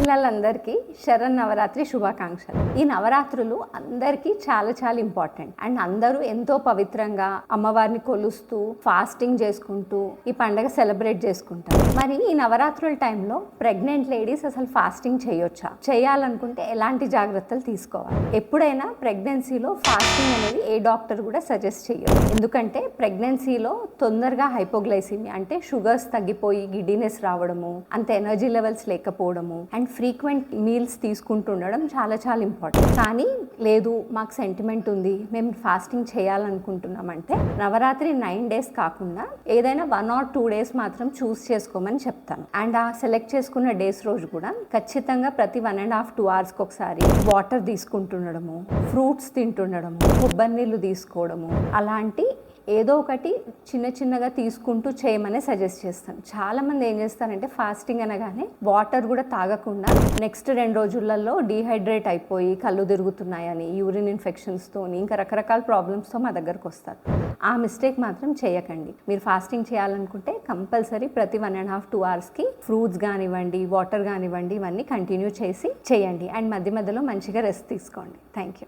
మహిళలందరికీ శరన్నవరాత్రి శుభాకాంక్షలు. ఈ నవరాత్రులు అందరికీ చాలా చాలా ఇంపార్టెంట్ అండ్ అందరూ ఎంతో పవిత్రంగా అమ్మవారిని కొలుస్తూ ఫాస్టింగ్ చేసుకుంటూ ఈ పండుగ సెలబ్రేట్ చేసుకుంటారు. మరి ఈ నవరాత్రుల టైంలో ప్రెగ్నెంట్ లేడీస్ అసలు ఫాస్టింగ్ చేయొచ్చా? చేయాలనుకుంటే ఎలాంటి జాగ్రత్తలు తీసుకోవాలి? ఎప్పుడైనా ప్రెగ్నెన్సీలో ఫాస్టింగ్ అనేది ఏ డాక్టర్ కూడా సజెస్ట్ చేయరు. ఎందుకంటే ప్రెగ్నెన్సీలో తొందరగా హైపోగ్లైసిమియా అంటే షుగర్స్ తగ్గిపోయి గిడ్డినెస్ రావడము, అంత ఎనర్జీ లెవెల్స్ లేకపోవడము అండ్ ఫ్రీక్వెంట్ మీల్స్ తీసుకుంటుండడం చాలా చాలా ఇంపార్టెంట్. కానీ లేదు మాకు సెంటిమెంట్ ఉంది, మేము ఫాస్టింగ్ చేయాలనుకుంటున్నామంటే నవరాత్రి 9 days కాకుండా ఏదైనా 1 or 2 days మాత్రం చూస్ చేసుకోమని చెప్తాను. అండ్ ఆ సెలెక్ట్ చేసుకున్న డేస్ రోజు కూడా ఖచ్చితంగా ప్రతి 1.5-2 hours ఒకసారి వాటర్ తీసుకుంటుండడము, ఫ్రూట్స్ తింటుండడము, కొబ్బరి నీళ్ళు తీసుకోవడము, అలాంటి ఏదో ఒకటి చిన్న చిన్నగా తీసుకుంటూ చేయమని సజెస్ట్ చేస్తాను. చాలామంది ఏం చేస్తారంటే ఫాస్టింగ్ అనగానే వాటర్ కూడా తాగకుండా నెక్స్ట్ 2 రోజులలో డీహైడ్రేట్ అయిపోయి కళ్ళు తిరుగుతున్నాయని, యూరిన్ ఇన్ఫెక్షన్స్తో ఇంకా రకరకాల ప్రాబ్లమ్స్తో మా దగ్గరకు వస్తారు. ఆ మిస్టేక్ మాత్రం చేయకండి. మీరు ఫాస్టింగ్ చేయాలనుకుంటే కంపల్సరీ ప్రతి 1.5-2 hours ఫ్రూట్స్ కానివ్వండి, వాటర్ కానివ్వండి, ఇవన్నీ కంటిన్యూ చేసి చేయండి. అండ్ మధ్య మధ్యలో మంచిగా రెస్ట్ తీసుకోండి. Thank you.